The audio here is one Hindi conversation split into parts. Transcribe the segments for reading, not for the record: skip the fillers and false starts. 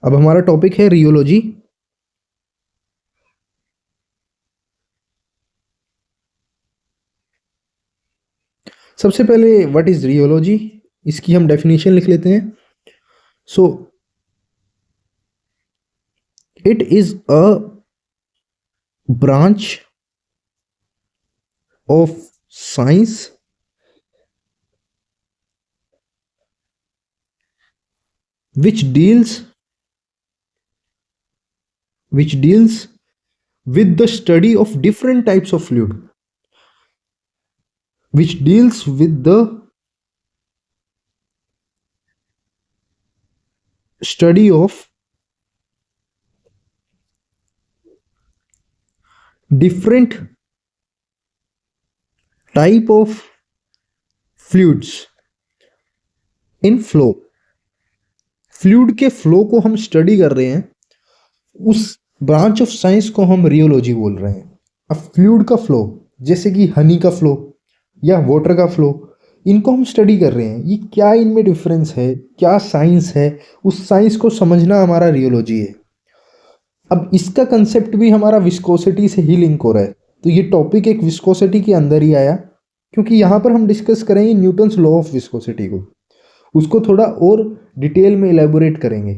अब हमारा टॉपिक है रियोलॉजी। सबसे पहले व्हाट इज रियोलॉजी, इसकी हम डेफिनेशन लिख लेते हैं। So it is a branch of science which deals with the study of different types of fluid, which deals with the study of different type of fluids in flow। Fluid के फ्लो को हम स्टडी कर रहे हैं, उस ब्रांच ऑफ साइंस को हम रियोलॉजी बोल रहे हैं। अब फ्लूइड का फ्लो, जैसे कि हनी का फ्लो या वाटर का फ्लो, इनको हम स्टडी कर रहे हैं। ये क्या इनमें डिफरेंस है, क्या साइंस है, उस साइंस को समझना हमारा रियोलॉजी है। अब इसका कंसेप्ट भी हमारा विस्कोसिटी से ही लिंक हो रहा है, तो ये टॉपिक एक विस्कोसिटी के अंदर ही आया, क्योंकि यहाँ पर हम डिस्कस करेंगे न्यूटन्स लॉ ऑफ विस्कोसिटी को, उसको थोड़ा और डिटेल में इलेबोरेट करेंगे।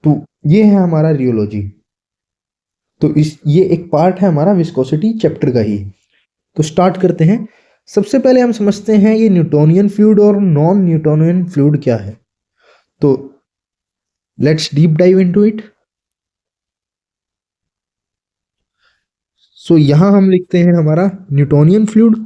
तो ये है हमारा रियोलॉजी। तो इस ये एक पार्ट है हमारा विस्कोसिटी चैप्टर का ही। तो स्टार्ट करते हैं। सबसे पहले हम समझते हैं ये न्यूटोनियन फ्लूइड और नॉन न्यूटोनियन फ्लूइड क्या है। तो let's deep dive into it. So यहां हम लिखते हैं हमारा न्यूटोनियन फ्लूइड,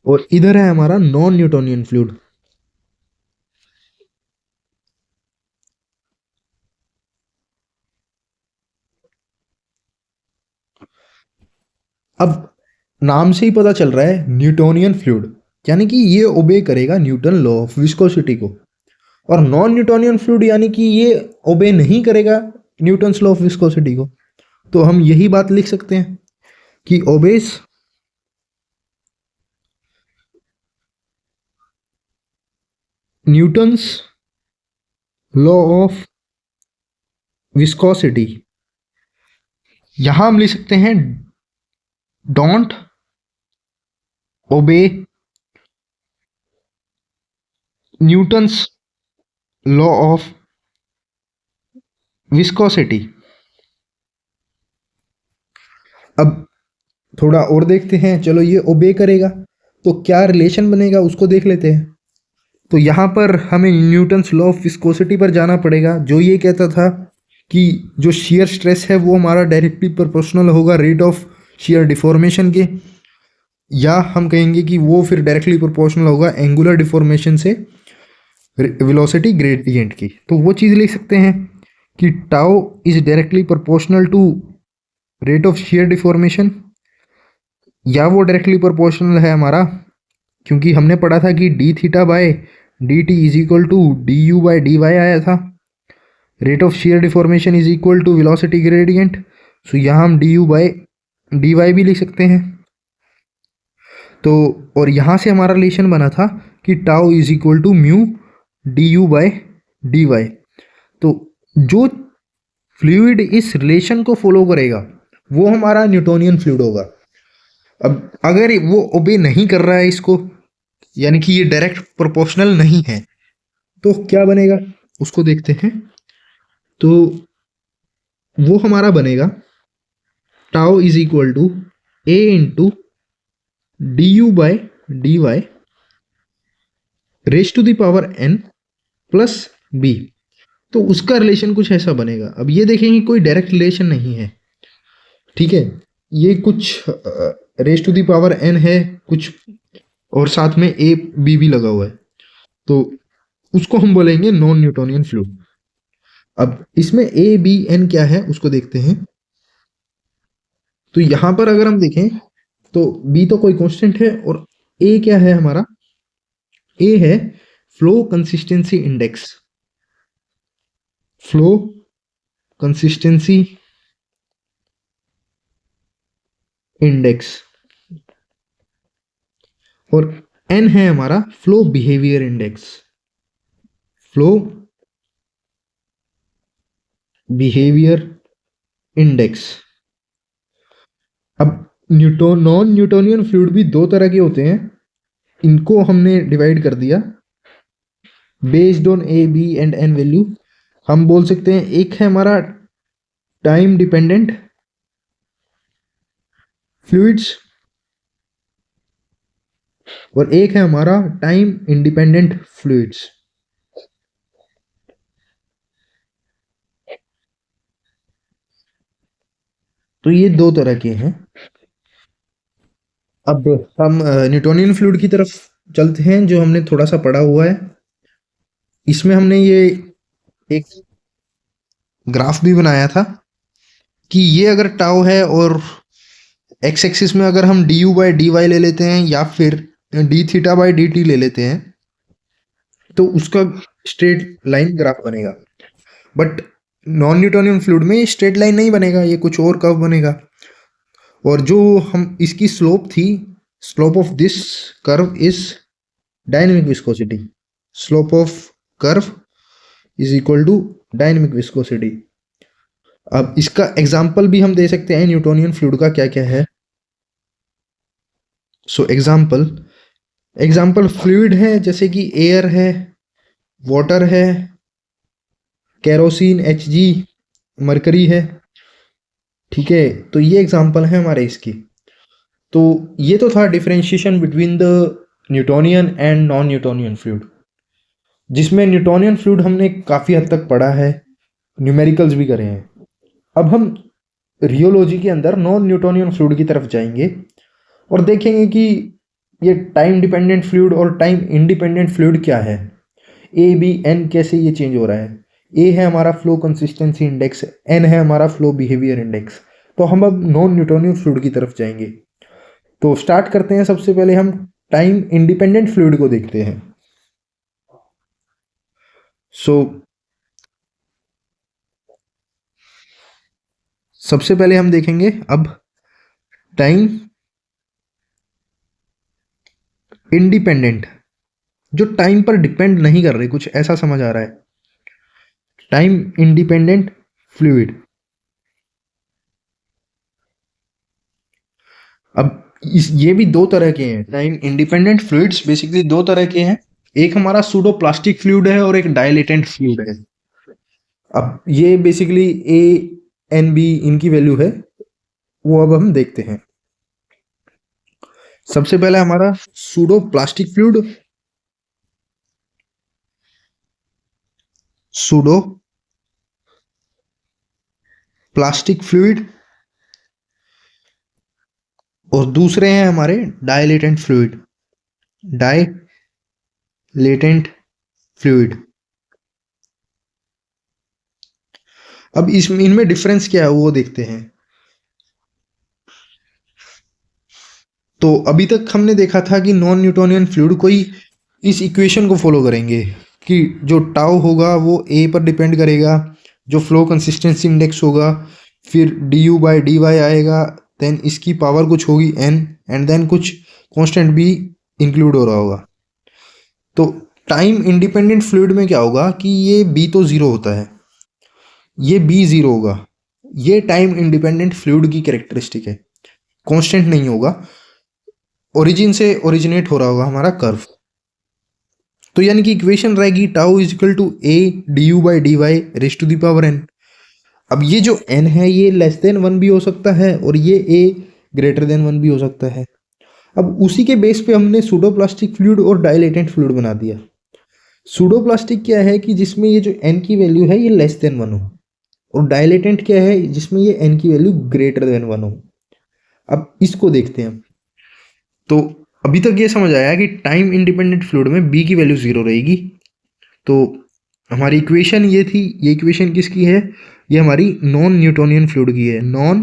और इधर है हमारा नॉन न्यूटोनियन फ्लूइड। अब नाम से ही पता चल रहा है न्यूटोनियन फ्लूइड, यानी कि ये ओबे करेगा न्यूटन लॉ ऑफ विस्कोसिटी को। और नॉन न्यूटोनियन फ्लूइड यानी कि ये ओबे नहीं करेगा न्यूटन्स लॉ ऑफ विस्कोसिटी को। तो हम यही बात लिख सकते हैं कि obeys Newton's law of viscosity. यहां हम लिख सकते हैं डोंट ओबे न्यूटन्स लॉ ऑफ विस्कोसिटी। अब थोड़ा और देखते हैं, चलो ये ओबे करेगा तो क्या रिलेशन बनेगा उसको देख लेते हैं। तो यहाँ पर हमें न्यूटन्स लॉ ऑफ विस्कोसिटी पर जाना पड़ेगा, जो ये कहता था कि जो शियर स्ट्रेस है वो हमारा डायरेक्टली प्रोपोर्शनल होगा रेट ऑफ शियर डिफॉर्मेशन के, या हम कहेंगे कि वो फिर डायरेक्टली प्रोपोर्शनल होगा एंगुलर डिफॉर्मेशन से वेलोसिटी ग्रेडियंट की। तो वो चीज़ लिख सकते हैं कि tau is directly proportional to rate of shear deformation, या वो डायरेक्टली प्रोपोर्शनल है हमारा, क्योंकि हमने पढ़ा था कि d theta by d t is equal to d you by D y आया था। Rate of shear deformation is equal to velocity gradient. So यहाँ हम D you by D y भी लिख सकते हैं। तो और यहाँ से हमारा रिलेशन बना था कि tau is equal to mu D you by D Y. तो जो फ्लूइड इस रिलेशन को फॉलो करेगा वो हमारा न्यूटोनियन फ्लूइड होगा। अब अगर वो ओबे नहीं कर रहा है इसको, यानी कि ये डायरेक्ट प्रोपोर्शनल नहीं है, तो क्या बनेगा उसको देखते हैं। तो वो हमारा बनेगा tau is equal to A into D you by D Y raise to the power N plus B. तो उसका रिलेशन कुछ ऐसा बनेगा। अब ये देखेंगे कोई डायरेक्ट रिलेशन नहीं है, ठीक है, ये कुछ raise to the power N है कुछ, और साथ में ए बी भी लगा हुआ है, तो उसको हम बोलेंगे नॉन न्यूटोनियन फ्लूइड। अब इसमें ए बी एन क्या है उसको देखते हैं। तो यहां पर अगर हम देखें तो बी तो कोई कांस्टेंट है, और ए क्या है हमारा, ए है flow consistency index. Flow consistency index. और एन है हमारा flow behaviour index, flow behaviour index. अब नॉन न्यूटोनियन फ्लूइड भी दो तरह के होते हैं, इनको हमने डिवाइड कर दिया based on A B and N value. हम बोल सकते हैं एक है हमारा टाइम डिपेंडेंट फ्लूइड्स और एक है हमारा टाइम इंडिपेंडेंट फ्लूइड्स। तो ये दो तरह के हैं। अब हम न्यूटोनियन फ्लूइड की तरफ चलते हैं जो हमने थोड़ा सा पढ़ा हुआ है। इसमें हमने ये एक ग्राफ भी बनाया था कि ये अगर टाउ है और एक्स एक्सिस में अगर हम D you by D Y ले लेते हैं या फिर D theta by D T ले लेते हैं तो उसका स्ट्रेट लाइन ग्राफ बनेगा। बट नॉन न्यूटोनियन फ्लूइड में स्ट्रेट लाइन नहीं बनेगा, ये कुछ और कर्व बनेगा। और जो हम इसकी स्लोप थी, slope of this curve is dynamic viscosity, slope of curve is equal to dynamic viscosity. अब इसका एग्जाम्पल भी हम दे सकते हैं न्यूटोनियन फ्लूइड का क्या क्या है। सो एग्जाम्पल फ्लूइड है जैसे कि एयर है, वाटर है, केरोसिन एच जी, मरकरी है। ठीक है, तो ये एग्जाम्पल है हमारे इसकी। तो ये तो था differentiation between the Newtonian and non Newtonian fluid, जिसमें न्यूटोनियन फ्लूइड हमने काफ़ी हद तक पढ़ा है, न्यूमेरिकल्स भी करे हैं। अब हम रियोलॉजी के अंदर नॉन न्यूटोनियन फ्लूइड की तरफ जाएंगे और देखेंगे कि ये टाइम डिपेंडेंट फ्लूइड और टाइम इंडिपेंडेंट फ्लूइड क्या है, ए बी एन कैसे ये चेंज हो रहा है। ए है हमारा फ्लो कंसिस्टेंसी इंडेक्स, एन है हमारा फ्लो बिहेवियर इंडेक्स। तो हम अब नॉन न्यूटोनियन फ्लूइड की तरफ जाएंगे। तो स्टार्ट करते हैं, सबसे पहले हम टाइम इंडिपेंडेंट फ्लूइड को देखते हैं। सो सबसे पहले हम देखेंगे अब टाइम इंडिपेंडेंट, जो टाइम पर डिपेंड नहीं कर रहे, कुछ ऐसा समझ आ रहा है। Time independent fluid. अब ये भी दो तरह के हैं। टाइम इंडिपेंडेंट फ्लूइड्स बेसिकली दो तरह के हैं, एक हमारा सूडो प्लास्टिक फ्लूइड है और एक डायलेटेंट फ्लूइड है। अब ये बेसिकली ए एन बी इनकी वैल्यू है, वो अब हम देखते हैं। सबसे पहले हमारा pseudo plastic fluid, pseudo plastic fluid, और दूसरे हैं हमारे डायलेटेंट फ्लूइड, डायलेटेंट फ्लूइड। अब इसमें इनमें डिफरेंस क्या है वो देखते हैं। तो अभी तक हमने देखा था कि नॉन न्यूटोनियन फ्लूइड कोई इस इक्वेशन को फॉलो करेंगे कि जो टाउ होगा वो ए पर डिपेंड करेगा, जो फ्लो कंसिस्टेंसी इंडेक्स होगा, फिर D you by D Y आएगा, देन इसकी पावर कुछ होगी एन, एंड देन कुछ कांस्टेंट भी इंक्लूड हो रहा होगा। तो टाइम इंडिपेंडेंट फ्लूइड में क्या होगा कि ये बी तो ज़ीरो होता है, ये बी ज़ीरो होगा। ये टाइम इंडिपेंडेंट फ्लूइड की कैरेक्टरिस्टिक है, कांस्टेंट नहीं होगा, ओरिजिन से ओरिजिनेट हो रहा होगा हमारा कर्व। तो यानी कि इक्वेशन रहेगी tau is equal to A D you by D Y raise to the power N. अब ये जो एन है ये लेस देन वन भी हो सकता है और ये ए ग्रेटर देन वन भी हो सकता है। अब उसी के बेस पे हमने सूडोप्लास्टिक फ्लूइड और डायलेटेंट फ्लूइड बना दिया। सूडोप्लास्टिक क्या है कि जिसमें ये जो एन की वैल्यू है ये लेस देन वन हो, और डायलेटेंट क्या है जिसमें ये एन की वैल्यू ग्रेटर देन वन हो। अब इसको देखते हैं। तो अभी तक ये समझ आया कि टाइम इंडिपेंडेंट फ्लूइड में बी की वैल्यू ज़ीरो रहेगी। तो हमारी इक्वेशन ये थी, ये इक्वेशन किसकी है, ये हमारी नॉन न्यूटोनियन फ्लूइड की है, नॉन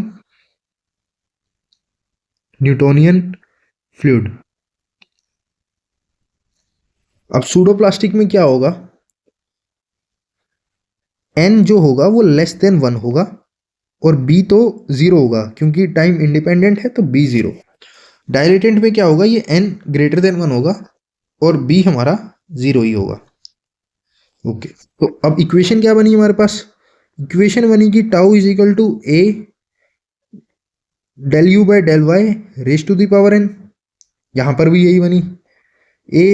न्यूटोनियन फ्लूइड। अब सूडोप्लास्टिक में क्या होगा, एन जो होगा वो लेस देन वन होगा और बी तो ज़ीरो होगा, क्योंकि टाइम इंडिपेंडेंट है तो बी ज़ीरो। डायलेटेंट में क्या होगा, ये n ग्रेटर देन 1 होगा और b हमारा 0 ही होगा। ओके, तो अब इक्वेशन क्या बनी हमारे पास, इक्वेशन बनी कि tau is equal to a del you by del Y raise to the power n। यहां पर भी यही बनी, a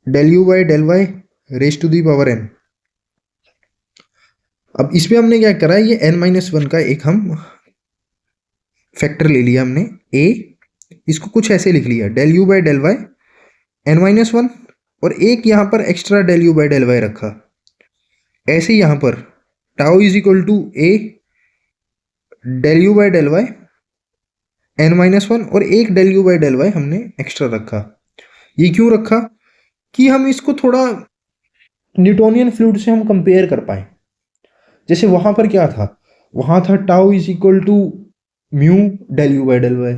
del you by del Y raise to the power n। अब इसमें हमने क्या करा, ये n-1 का एक हम फैक्टर ले लिया हमने a, इसको कुछ ऐसे लिख लिया del you by del y n-1 और एक यहाँ पर extra del you by del y रखा। ऐसे ही यहाँ पर tau is equal to a del you by del y n-1 और एक del you by del y हमने एक्स्ट्रा रखा। ये क्यों रखा, कि हम इसको थोड़ा न्यूटोनियन फ्लूइड से हम कंपेयर कर पाए। जैसे वहां पर क्या था, वहां था tau is equal to mu del you by del y,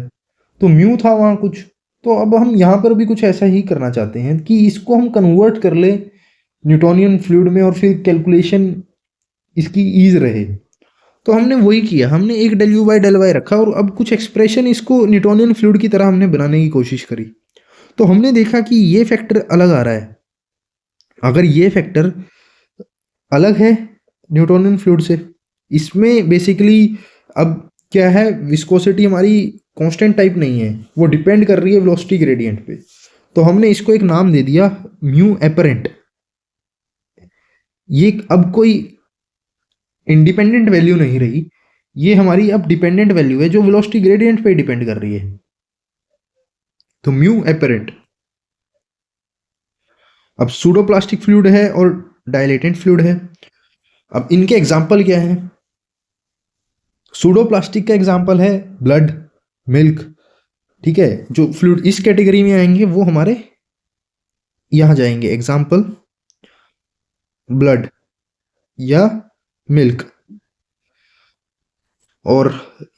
तो म्यू था वहां कुछ, तो अब हम यहाँ पर भी कुछ ऐसा ही करना चाहते हैं कि इसको हम कन्वर्ट कर ले न्यूटोनियन फ्लूइड में और फिर कैलकुलेशन इसकी ईज रहे। तो हमने वही किया, हमने एक del you by del y रखा और अब कुछ एक्सप्रेशन इसको न्यूटोनियन फ्लूइड की तरह हमने बनाने की कोशिश करी। तो हमने देखा कि ये फैक्टर अलग आ रहा है। अगर ये फैक्टर अलग है न्यूटोनियन फ्लूइड से, इसमें बेसिकली अब क्या है, विस्कोसिटी हमारी कांस्टेंट टाइप नहीं है, वो डिपेंड कर रही है वेलोसिटी ग्रेडियंट पे। तो हमने इसको एक नाम दे दिया म्यू एपरेंट। ये अब कोई इंडिपेंडेंट वैल्यू नहीं रही, ये हमारी अब डिपेंडेंट वैल्यू है जो वेलोसिटी ग्रेडियंट पे डिपेंड कर रही है, तो म्यू एपरेंट। अब सूडोप्लास्टिक फ्लूइड है और डायलेटेंट फ्लूइड है। अब इनके एग्जाम्पल क्या है, सूडोप्लास्टिक का एग्जाम्पल है ब्लड, मिल्क, ठीक है। जो फ्लूइड इस कैटेगरी में आएंगे वो हमारे यहां जाएंगे, एग्जाम्पल ब्लड या मिल्क। और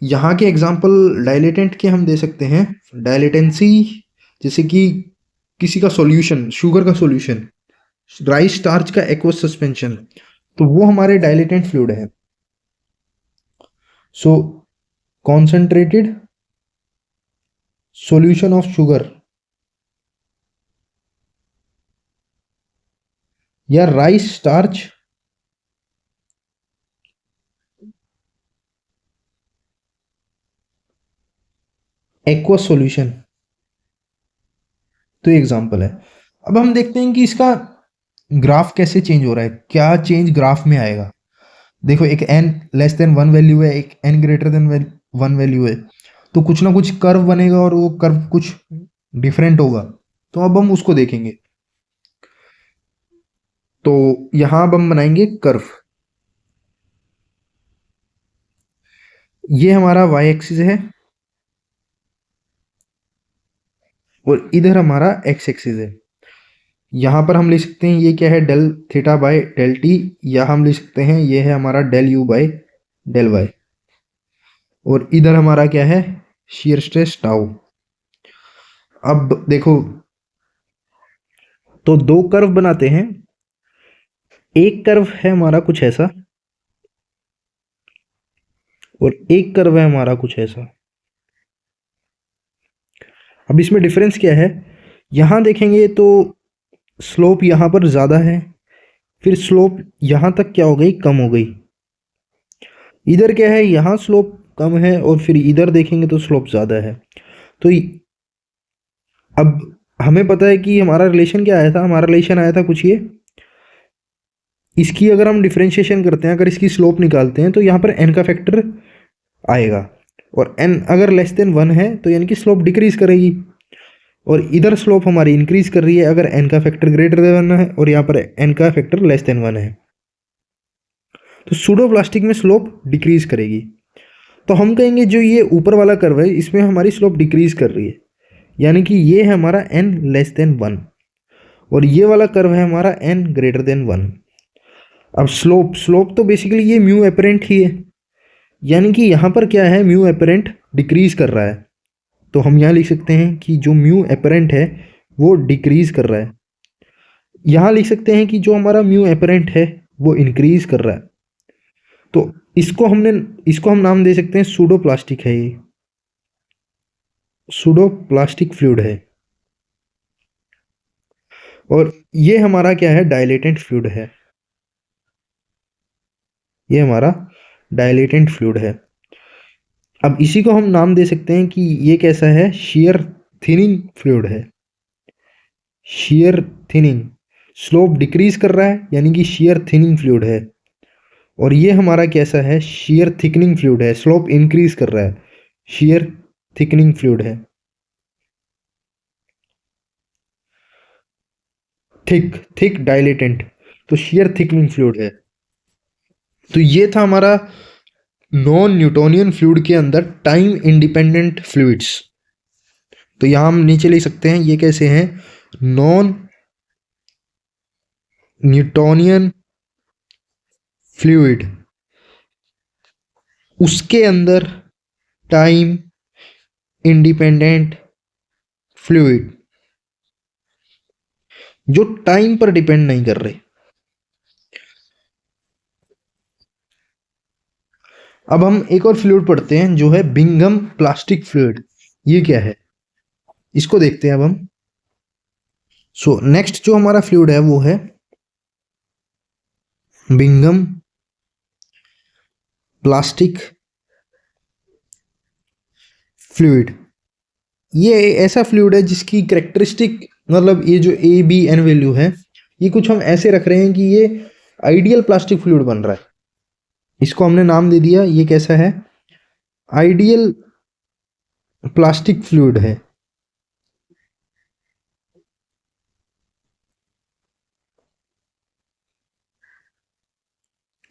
यहाँ के एग्जाम्पल डायलेटेंट के हम दे सकते हैं, डायलेटेंसी जैसे कि किसी का सॉल्यूशन, शुगर का सॉल्यूशन, राइस स्टार्च का एक्वस सस्पेंशन, तो वो हमारे डायलेटेंट फ्लूइड है। सो कॉन्सेंट्रेटेड सॉल्यूशन ऑफ शुगर या राइस स्टार्च एक्वस सॉल्यूशन, तो एग्जांपल है। अब हम देखते हैं कि इसका ग्राफ कैसे चेंज हो रहा है, क्या चेंज ग्राफ में आएगा। देखो एक n लेस देन 1 वैल्यू है, एक n ग्रेटर देन 1 वैल्यू है, तो कुछ ना कुछ कर्व बनेगा और वो कर्व कुछ डिफरेंट होगा। तो अब हम उसको देखेंगे। तो यहां अब हम बनाएंगे कर्व। ये हमारा y एक्सिस है और इधर हमारा x एक्सिस है। यहां पर हम लिख सकते हैं ये क्या है, del theta by del t, या हम लिख सकते हैं ये है हमारा del you by del y. और इधर हमारा क्या है, शियर स्ट्रेस टाउ। अब देखो, तो दो कर्व बनाते हैं। एक कर्व है हमारा कुछ ऐसा और एक कर्व है हमारा कुछ ऐसा। अब इसमें डिफरेंस क्या है, यहां देखेंगे तो स्लोप यहां पर ज़्यादा है, फिर स्लोप यहां तक क्या हो गई, कम हो गई। इधर क्या है, यहां स्लोप कम है और फिर इधर देखेंगे तो स्लोप ज़्यादा है। तो अब हमें पता है कि हमारा रिलेशन क्या आया था, हमारा रिलेशन आया था कुछ ये, इसकी अगर हम डिफ्रेंशिएशन करते हैं, अगर इसकी स्लोप निकालते हैं तो यहाँ पर n का फैक्टर आएगा और n अगर लेस देन 1 है तो यानी कि स्लोप डिक्रीज करेगी, और इधर स्लोप हमारी इंक्रीज कर रही है अगर n का फैक्टर ग्रेटर देन 1 है और यहाँ पर n का फैक्टर लेस देन 1 है। तो सूडोप्लास्टिक में स्लोप डिक्रीज करेगी। तो हम कहेंगे जो ये ऊपर वाला कर्व है इसमें हमारी स्लोप डिक्रीज कर रही है, यानी कि ये है हमारा n लेस देन 1 और ये वाला कर्व है हमारा n ग्रेटर देन 1। अब स्लोप तो बेसिकली ये म्यू एपरेंट ही है, यानी कि यहाँ पर क्या है, म्यू एपरेंट डिक्रीज कर रहा है। तो हम यहाँ लिख सकते हैं कि जो म्यू एपरेंट है वो डिक्रीज कर रहा है। यहाँ लिख सकते हैं कि जो हमारा म्यू एपरेंट है वो इंक्रीज कर रहा है। तो इसको हम नाम दे सकते हैं सूडोप्लास्टिक है ये। सूडो प्लास्टिक फ्लूइड है। और ये हमारा क्या है, डायलेटेंट फ्लूइड है। ये हमारा डायलेटेंट फ्लूइड है। अब इसी को हम नाम दे सकते हैं कि ये कैसा है, shear थिनिंग फ्लूइड है। shear थिनिंग, स्लोप डिक्रीज कर रहा है यानी कि shear थिनिंग फ्लूइड है। और ये हमारा कैसा है, shear थिकनिंग फ्लूइड है, स्लोप इंक्रीज कर रहा है, shear थिकनिंग फ्लूइड है। थिक, थिक डायलेटेंट, तो shear थिकनिंग फ्लूइड है। तो ये था हमारा नॉन न्यूटोनियन फ्लूइड के अंदर टाइम इंडिपेंडेंट फ्लूइड्स। तो यहां हम नीचे लिख सकते हैं ये कैसे हैं, नॉन न्यूटोनियन फ्लूइड, उसके अंदर टाइम इंडिपेंडेंट फ्लूइड, जो टाइम पर डिपेंड नहीं कर रहे। अब हम एक और फ्लूइड पढ़ते हैं जो है बिंघम प्लास्टिक फ्लूइड। ये क्या है, इसको देखते हैं अब हम। सो नेक्स्ट जो हमारा फ्लूइड है वो है बिंघम प्लास्टिक फ्लूइड। ये ऐसा फ्लूइड है जिसकी करेक्टरिस्टिक, मतलब ये जो ए बी एन वैल्यू है, ये कुछ हम ऐसे रख रहे हैं कि ये आइडियल प्लास्टिक फ्लूइड बन रहा है। इसको हमने नाम दे दिया, ये कैसा है, आइडियल प्लास्टिक फ्लूइड है।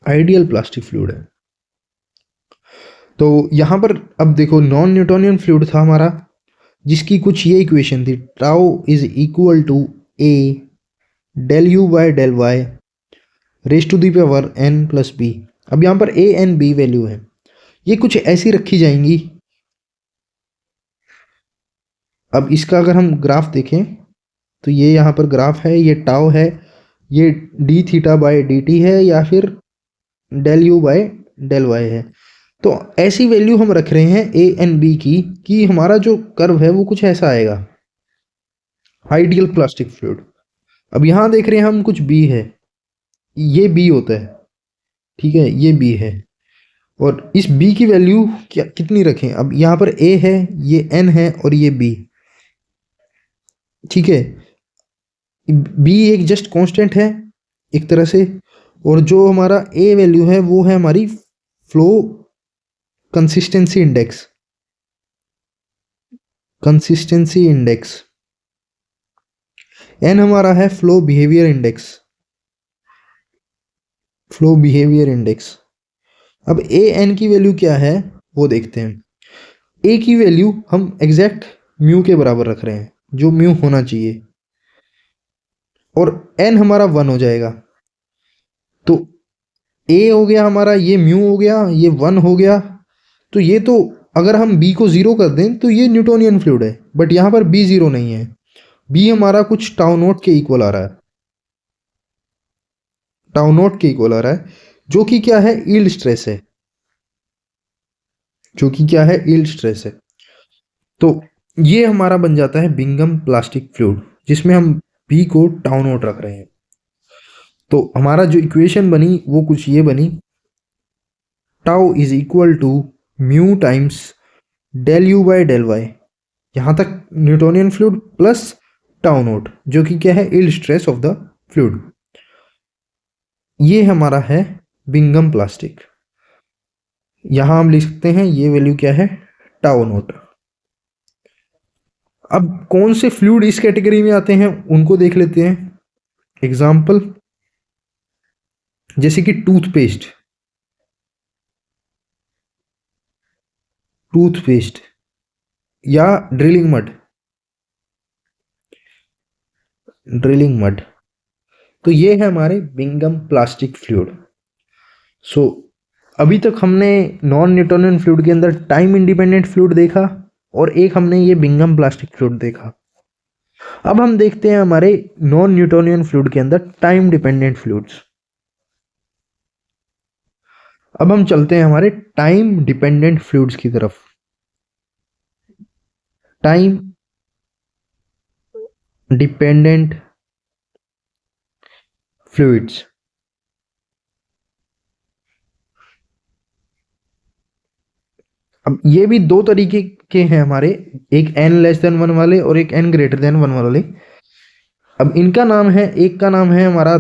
आइडियल प्लास्टिक फ्लूइड है। तो यहां पर अब देखो, नॉन न्यूटोनियन फ्लूइड था हमारा जिसकी कुछ ये इक्वेशन थी, tau is equal to a del you by del Y raise to the power N plus b. अब यहां पर ए एन बी वैल्यू है, ये कुछ ऐसी रखी जाएंगी। अब इसका अगर हम ग्राफ देखें तो ये यहाँ पर ग्राफ है, ये टाउ है, ये d theta by d t है, या फिर del you by del y है। तो ऐसी वैल्यू हम रख रहे हैं ए एन बी की कि हमारा जो कर्व है वो कुछ ऐसा आएगा, आइडियल प्लास्टिक फ्लूइड। अब यहाँ देख रहे हैं हम कुछ बी है, ये बी होता है, ठीक है, ये बी है। और इस बी की वैल्यू क्या कितनी रखें, अब यहाँ पर ए है, ये एन है और ये बी, ठीक है। बी एक जस्ट कांस्टेंट है एक तरह से, और जो हमारा ए वैल्यू है वो है हमारी flow consistency index, consistency index. N हमारा है flow behaviour index, flow behaviour index. अब ए एन की वैल्यू क्या है वो देखते हैं। ए की वैल्यू हम एग्जैक्ट म्यू के बराबर रख रहे हैं, जो म्यू होना चाहिए, और एन हमारा 1 हो जाएगा। तो ए हो गया हमारा, ये म्यू हो गया, ये 1 हो गया। तो ये तो अगर हम बी को 0 कर दें तो ये न्यूटोनियन फ्लूइड है, बट यहाँ पर बी 0 नहीं है, बी हमारा कुछ टाउ नोट के इक्वल आ रहा है, टाउ नोट के इक्वल आ रहा है, जो कि क्या है, यील्ड स्ट्रेस है, जो कि क्या है, यील्ड स्ट्रेस है। तो ये हमारा बन जाता है बिंघम प्लास्टिक फ्लूइड, जिसमें हम बी को टाउ नोट रख रहे हैं। तो हमारा जो इक्वेशन बनी वो कुछ ये बनी, tau is equal to mu times del you by del y, यहाँ तक Newtonian fluid plus tau naught, जो कि क्या है, yield stress of the fluid. ये हमारा है बिंघम प्लास्टिक। यहां हम लिख सकते हैं ये वैल्यू क्या है, टाउ नोट। अब कौन से फ्लूइड इस कैटेगरी में आते हैं उनको देख लेते हैं। एग्जाम्पल जैसे कि टूथपेस्ट, टूथपेस्ट या ड्रिलिंग मड, ड्रिलिंग मड। तो ये है हमारे बिंघम प्लास्टिक फ्लूइड। सो अभी तक हमने नॉन न्यूटोनियन फ्लूइड के अंदर टाइम इंडिपेंडेंट फ्लूइड देखा, और एक हमने ये बिंघम प्लास्टिक फ्लूइड देखा। अब हम देखते हैं हमारे नॉन न्यूटोनियन फ्लूइड के अंदर टाइम डिपेंडेंट फ्लूइड्स। अब हम चलते हैं हमारे टाइम डिपेंडेंट फ्लूइड्स की तरफ। Time dependent fluids. अब ये भी दो तरीके के हैं हमारे, एक n लेस देन वन वाले और एक n ग्रेटर देन वन वाले। अब इनका नाम है, एक का नाम है हमारा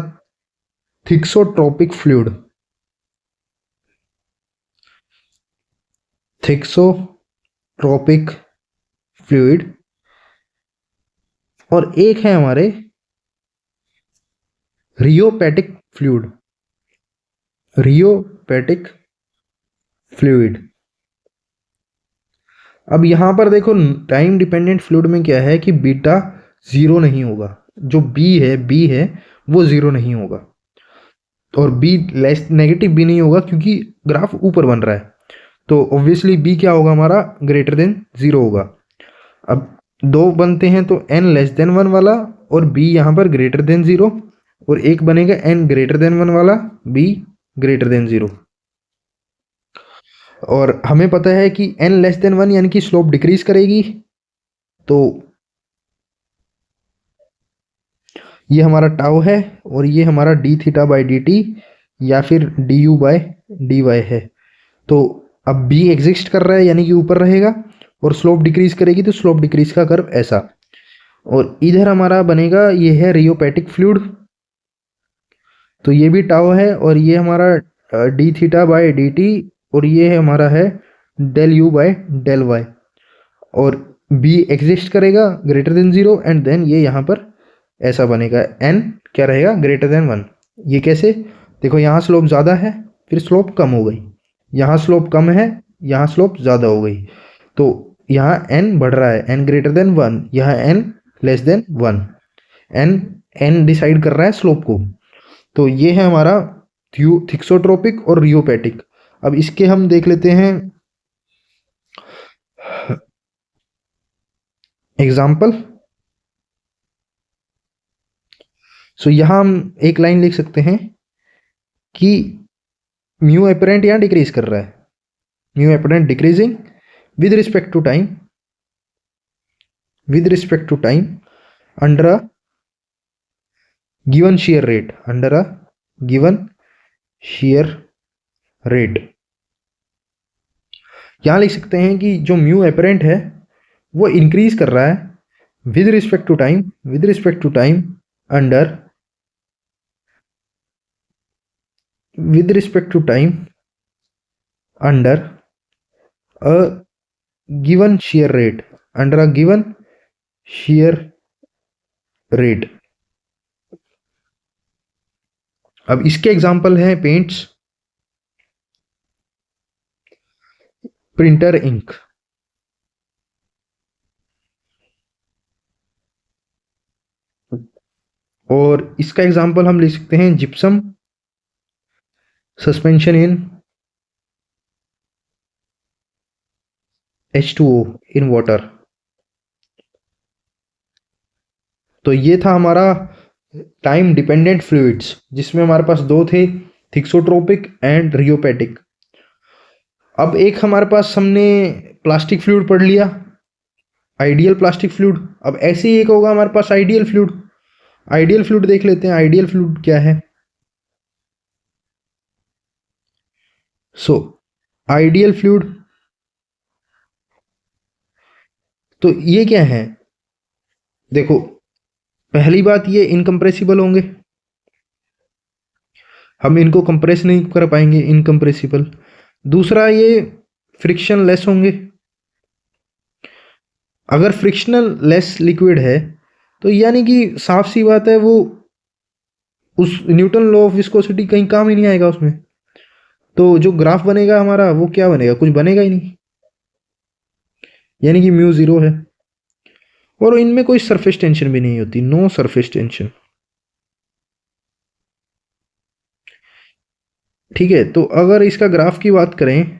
थिक्सोट्रोपिक फ्लूइड, थिक्सोट्रोपिक फ्लूइड, और एक है हमारे रियोपेटिक फ्लूइड, रियोपेटिक फ्लूइड। अब यहां पर देखो टाइम डिपेंडेंट फ्लूइड में क्या है कि बीटा जीरो नहीं होगा, जो बी है वो जीरो नहीं होगा, और बी लेस नेगेटिव भी नहीं होगा क्योंकि ग्राफ ऊपर बन रहा है, तो ऑब्वियसली बी क्या होगा हमारा, ग्रेटर देन जीरो होगा। अब दो बनते हैं तो एन लेस देन वन वाला और बी यहाँ पर ग्रेटर देन जीरो, और एक बनेगा एन ग्रेटर देन वन वाला, बी ग्रेटर देन जीरो। और हमें पता है कि एन लेस देन वन यानी कि स्लोप डिक्रीज करेगी, तो ये हमारा टाउ है और ये हमारा d theta by D t या फिर D you by D y है। तो अब बी एग्जिस्ट कर रहा है यानी कि ऊपर रहेगा, और स्लोप डिक्रीज करेगी तो स्लोप डिक्रीज का कर्व ऐसा। और इधर हमारा बनेगा, ये है रियोपेटिक फ्लूइड, तो ये भी टाउ है और ये हमारा d theta by d t, और ये है हमारा है del you by del y, और बी एग्जिस्ट करेगा greater than zero, and then ये यहाँ पर ऐसा बनेगा, एन क्या रहेगा, ग्रेटर देन वन। ये कैसे, देखो यहाँ स्लोप ज़्यादा है फिर स्लोप कम हो गई, यहाँ स्लोप कम है यहाँ स्लोप ज़्यादा हो गई, तो यहाँ एन बढ़ रहा है, एन ग्रेटर देन वन, यहाँ n less than one, n n decide कर रहा है स्लोप को। तो ये है हमारा थिक्सोट्रोपिक और रियोपेटिक। अब इसके हम देख लेते हैं एग्जाम्पल। सो यहाँ हम एक लाइन लिख सकते हैं कि म्यू अपरेंट यहाँ डिक्रीज कर रहा है, mu apparent decreasing with respect to time, with respect to time under a given shear rate, under a given shear rate। यहाँ लिख सकते हैं कि जो म्यू अपरेंट है वो इंक्रीज कर रहा है with respect to time, with respect to time under, with respect to time under a given shear rate, under a given shear rate। अब इसके एग्जाम्पल हैं पेंट्स, प्रिंटर इंक, और इसका एग्जाम्पल हम ले सकते हैं gypsum, suspension in H2O in water. तो ये था हमारा टाइम डिपेंडेंट फ्लूइड्स, जिसमें हमारे पास दो थे, थिक्सोट्रोपिक एंड रियोपेटिक। अब एक हमारे पास हमने प्लास्टिक फ्लूइड पढ़ लिया, आइडियल प्लास्टिक फ्लूइड। अब ऐसे ही एक होगा हमारे पास आइडियल फ्लूइड, आइडियल फ्लूइड देख लेते हैं, आइडियल फ्लूइड क्या है। सो आइडियल फ्लूइड, तो ये क्या है, देखो पहली बात ये इनकम्प्रेसिबल होंगे, हम इनको कंप्रेस नहीं कर पाएंगे, इनकम्प्रेसिबल। दूसरा ये फ्रिक्शन लेस होंगे, अगर फ्रिक्शनल लेस लिक्विड है तो यानी कि साफ सी बात है वो उस न्यूटन लॉ ऑफ विस्कोसिटी कहीं काम ही नहीं आएगा उसमें, तो जो ग्राफ बनेगा हमारा वो क्या बनेगा, कुछ बनेगा ही नहीं, यानी कि म्यू जीरो है। और इनमें कोई सरफेस टेंशन भी नहीं होती, नो सरफेस टेंशन। ठीक है, तो अगर इसका ग्राफ की बात करें,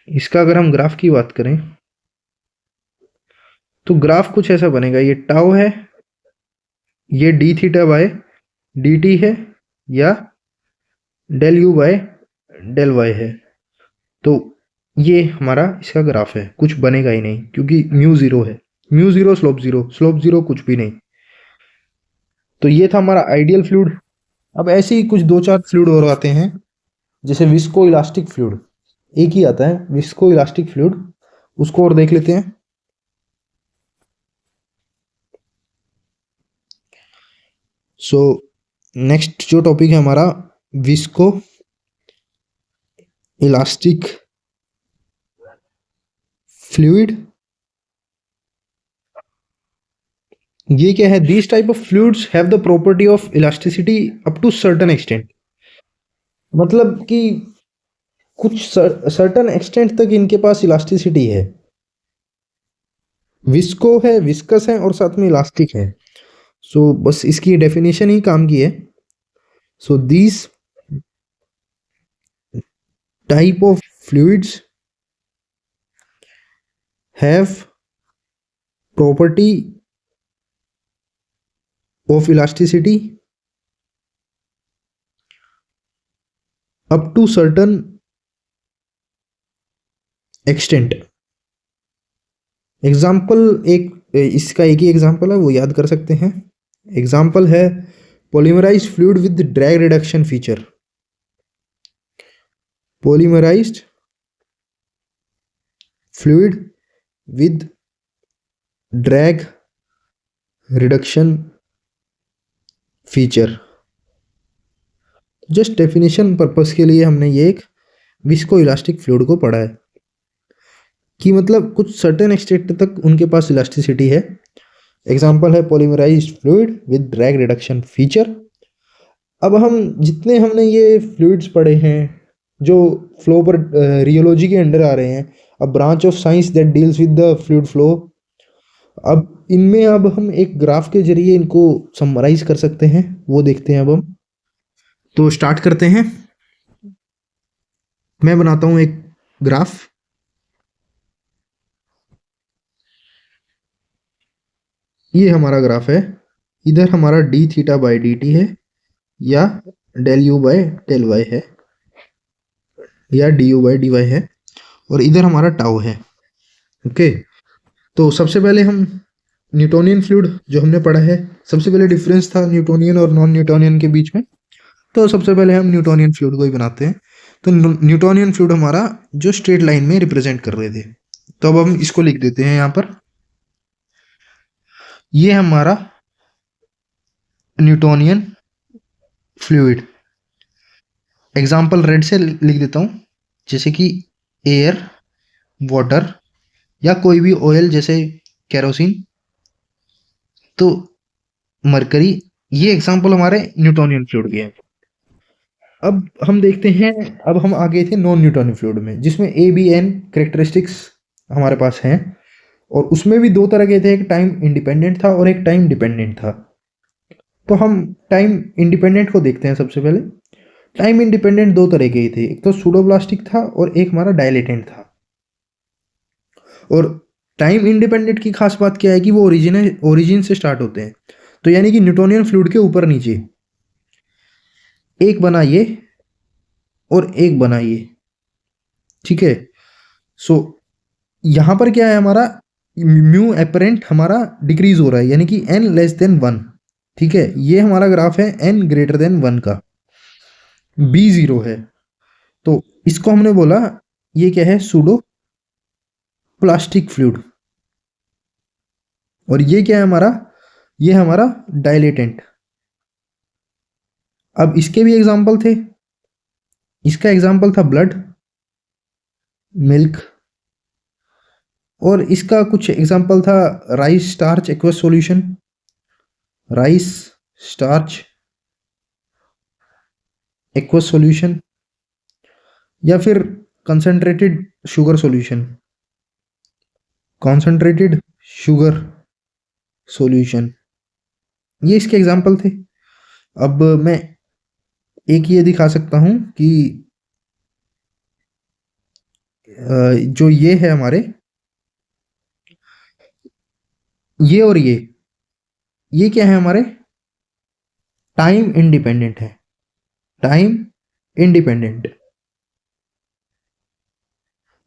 इसका अगर हम ग्राफ की बात करें तो ग्राफ कुछ ऐसा बनेगा, ये टाउ है, ये d theta by d t है, या del you by del y है। तो ये हमारा इसका ग्राफ है, कुछ बनेगा ही नहीं क्योंकि म्यू ज़ीरो है। म्यू ज़ीरो, स्लोप ज़ीरो कुछ भी नहीं। तो ये था हमारा आइडियल फ्लूइड। अब ऐसे ही कुछ 2-4 फ्लूइड और आते हैं, जैसे विस्को इलास्टिक फ्लूइड। एक ही आता है विस्को इलास्टिक फ्लूइड, उसको और देख लेते हैं। सो नेक्स्ट जो टॉपिक है हमारा, विस्को इलास्टिक फ्लूइड। ये क्या है? These type of fluids have the property of elasticity up to certain extent. मतलब कि कुछ सर्टेन एक्सटेंट तक इनके पास इलास्टिसिटी है। विस्को है, विस्कस है और साथ में इलास्टिक है। सो बस इसकी डेफिनेशन ही काम की है। So these type of fluids have property of elasticity up to certain extent. Example एक, इसका एक ही एग्जाम्पल है, वो याद कर सकते हैं। एग्जाम्पल है polymerised fluid with drag reduction feature. Polymerised fluid with drag reduction feature. Just definition purpose के लिए हमने ये एक विस्को इलास्टिक फ्लूइड को पढ़ा है कि मतलब कुछ सर्टेन एक्सटेंट तक उनके पास इलास्टिसिटी है। एग्जाम्पल है polymerised fluid with drag reduction feature. अब हम जितने हमने ये फ्लूइड्स पढ़े हैं जो फ्लो पर रियोलॉजी के अंडर आ रहे हैं, अब branch of science that deals with the fluid flow, अब इनमें अब हम एक ग्राफ के जरिए इनको समराइज कर सकते हैं, वो देखते हैं अब हम। तो स्टार्ट करते हैं। मैं बनाता हूँ एक ग्राफ। ये हमारा ग्राफ है। इधर हमारा d theta by D t है, या del you by del y है, या d you by D y है, और इधर हमारा टाउ है। ओके। तो सबसे पहले हम न्यूटोनियन फ्लूइड जो हमने पढ़ा है, सबसे पहले डिफरेंस था न्यूटोनियन और नॉन न्यूटोनियन के बीच में। तो सबसे पहले हम न्यूटोनियन फ्लूइड को ही बनाते हैं। तो न्यूटोनियन फ्लूइड हमारा जो स्ट्रेट लाइन में रिप्रेजेंट कर रहे थे, तो अब हम इसको लिख देते हैं यहाँ पर। ये हमारा न्यूटोनियन फ्लूइड। एग्जाम्पल रेड से लिख देता हूँ, जैसे कि एयर, वाटर, या कोई भी ऑयल जैसे केरोसिन, तो मरकरी। ये एग्जाम्पल हमारे न्यूटोनियन फ्लूइड के हैं। अब हम देखते हैं, अब हम आ गए थे नॉन न्यूटोनियन फ्लूइड में, जिसमें ए बी एन करेक्टरिस्टिक्स हमारे पास हैं। और उसमें भी दो तरह के थे, एक टाइम इंडिपेंडेंट था और एक टाइम डिपेंडेंट था। तो हम टाइम इंडिपेंडेंट को देखते हैं सबसे पहले। टाइम इंडिपेंडेंट दो तरह के ही थे, एक तो सूडोब्लास्टिक था और एक हमारा डायलेटेंट था। और टाइम इंडिपेंडेंट की खास बात क्या है कि वो ओरिजिन से स्टार्ट होते हैं। तो यानी कि न्यूटोनियन फ्लूइड के ऊपर नीचे एक बना ये और एक बना ये, ठीक है। सो यहाँ पर क्या है, हमारा म्यू एपरेंट हमारा डिक्रीज हो रहा है, यानी कि एन लेस देन वन। ठीक है, ये हमारा ग्राफ है एन ग्रेटर देन वन का, बी जीरो है। तो इसको हमने बोला ये क्या है, सूडो प्लास्टिक फ्लूइड। और ये क्या है हमारा, ये हमारा डायलेटेंट। अब इसके भी एग्जाम्पल थे। इसका एग्जाम्पल था ब्लड, मिल्क, और इसका कुछ एग्जाम्पल था rice starch aqueous solution, rice starch aqueous solution, या फिर concentrated sugar solution, concentrated sugar solution. ये इसके एग्जाम्पल थे। अब मैं एक ये दिखा सकता हूं कि जो ये है हमारे, ये और ये क्या है हमारे, टाइम इंडिपेंडेंट है। Time independent.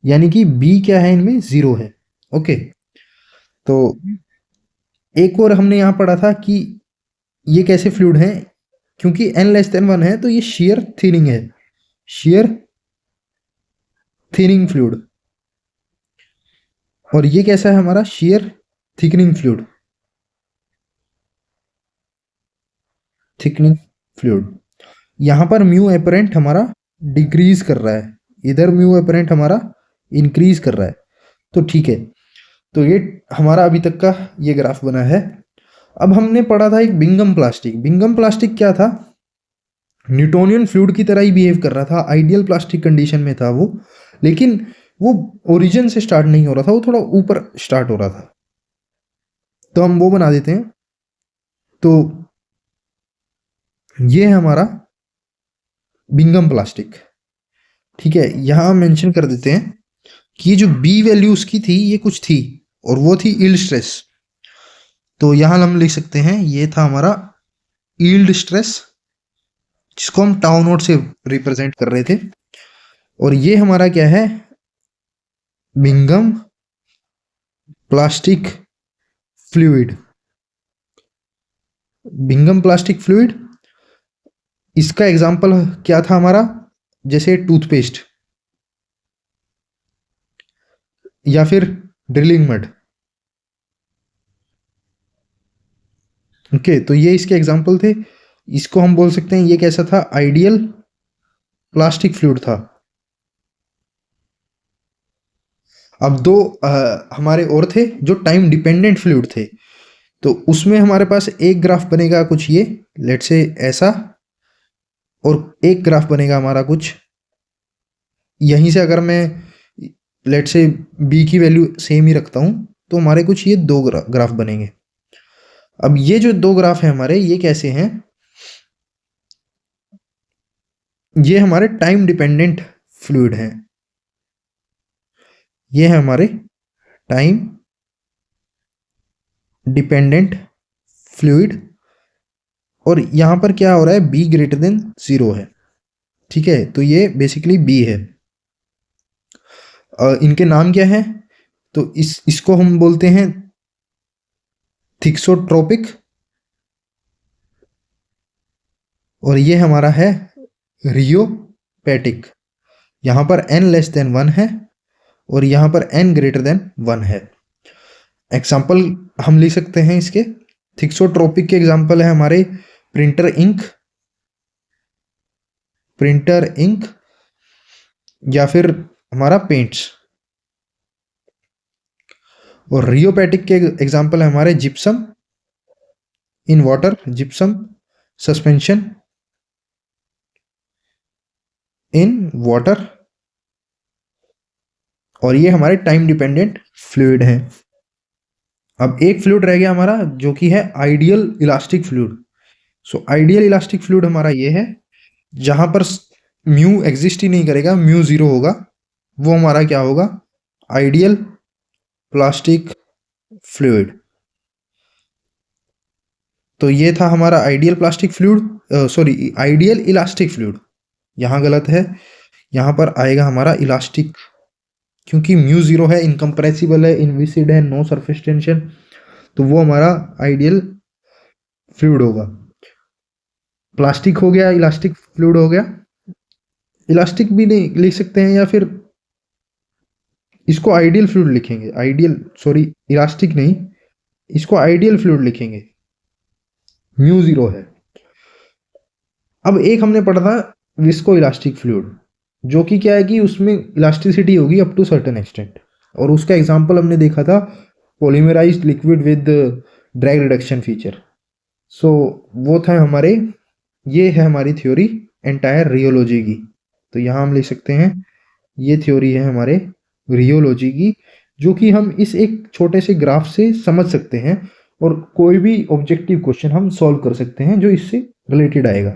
यानी कि बी क्या है, इनमें जीरो है। ओके, तो एक और हमने यहाँ पढ़ा था कि ये कैसे फ्लूइड है, क्योंकि n लेस देन 1 है तो ये shear थिनिंग है, shear थिनिंग फ्लूइड। और ये कैसा है हमारा, shear thickening fluid, thickening fluid. यहाँ पर म्यू एपरेंट हमारा डिक्रीज कर रहा है, इधर म्यू एपरेंट हमारा इंक्रीज कर रहा है। तो ठीक है, तो ये हमारा अभी तक का ये ग्राफ बना है। अब हमने पढ़ा था एक बिंगम प्लास्टिक। बिंगम प्लास्टिक क्या था, न्यूटोनियन फ्लूइड की तरह ही बिहेव कर रहा था, आइडियल प्लास्टिक कंडीशन में था वो, लेकिन वो ओरिजिन से स्टार्ट नहीं हो रहा था, वो थोड़ा ऊपर स्टार्ट हो रहा था। तो हम वो बना देते हैं। तो ये है हमारा बिंगम प्लास्टिक। ठीक है, यहां मेंशन कर देते हैं कि ये जो बी वैल्यू उसकी थी ये कुछ थी, और वो थी यील्ड स्ट्रेस। तो यहां हम लिख सकते हैं ये था हमारा यील्ड स्ट्रेस, जिसको हम टाउ नोट से रिप्रेजेंट कर रहे थे। और ये हमारा क्या है, Bingham plastic fluid. Bingham plastic fluid, इसका एग्जांपल क्या था हमारा, जैसे टूथपेस्ट या फिर ड्रिलिंग मड। ओके, तो ये इसके एग्जांपल थे। इसको हम बोल सकते हैं ये कैसा था, आइडियल प्लास्टिक फ्लूइड था। अब दो हमारे और थे जो टाइम डिपेंडेंट फ्लूइड थे। तो उसमें हमारे पास एक ग्राफ बनेगा कुछ ये, लेट से ऐसा, और एक ग्राफ बनेगा हमारा कुछ यहीं से, अगर मैं लेट से बी की वैल्यू सेम ही रखता हूं तो हमारे कुछ ये दो ग्राफ बनेंगे। अब ये जो दो ग्राफ है हमारे, ये कैसे हैं, ये हमारे टाइम डिपेंडेंट फ्लूइड हैं। ये है हमारे टाइम डिपेंडेंट फ्लूइड, और यहां पर क्या हो रहा है, बी ग्रेटर देन 0 है। ठीक है, तो ये बेसिकली बी है। इनके नाम क्या है, तो इसको हम बोलते हैं थिक्सोट्रोपिक, और ये हमारा है रियोपैटिक। यहां पर n लेस देन 1 है और यहां पर n ग्रेटर देन 1 है। एग्जाम्पल हम लिख सकते हैं इसके, थिक्सोट्रोपिक के एग्जाम्पल है हमारे प्रिंटर इंक, प्रिंटर इंक, या फिर हमारा पेंट्स। और रियोपैटिक के एग्जाम्पल है हमारे gypsum in water, gypsum suspension in water. और ये हमारे टाइम डिपेंडेंट फ्लूइड हैं। अब एक फ्लूइड रह गया हमारा जो कि है ideal elastic fluid. So ideal elastic fluid हमारा ये है जहां पर म्यू एग्जिस्ट ही नहीं करेगा, म्यू 0 होगा, वो हमारा क्या होगा, आइडियल प्लास्टिक फ्लूइड। तो ये था हमारा ideal plastic fluid, sorry ideal elastic fluid, यहाँ गलत है, यहाँ पर आएगा हमारा इलास्टिक, क्योंकि म्यू 0 है, इनकम्प्रेसिबल है, इनविसिड है, नो सरफेस टेंशन, तो वो हमारा आइडियल फ्लूइड होगा। प्लास्टिक हो गया, इलास्टिक फ्लूइड हो गया। इलास्टिक भी नहीं लिख सकते हैं, या फिर इसको आइडियल फ्लूइड लिखेंगे, आइडियल, सॉरी इलास्टिक नहीं, इसको आइडियल फ्लूइड लिखेंगे, म्यू 0 है। अब एक हमने पढ़ा था विस्को इलास्टिक फ्लूइड, जो कि क्या है कि उसमें इलास्टिसिटी होगी अप टू सर्टेन एक्सटेंट, और उसका एग्जांपल हमने देखा था polymerised liquid with drag reduction feature. So वो था हमारे, ये है हमारी थ्योरी एंटायर रियोलॉजी की। तो यहाँ हम लिख सकते हैं ये थ्योरी है हमारे रियोलॉजी की, जो कि हम इस एक छोटे से ग्राफ से समझ सकते हैं, और कोई भी ऑब्जेक्टिव क्वेश्चन हम सॉल्व कर सकते हैं जो इससे रिलेटेड आएगा।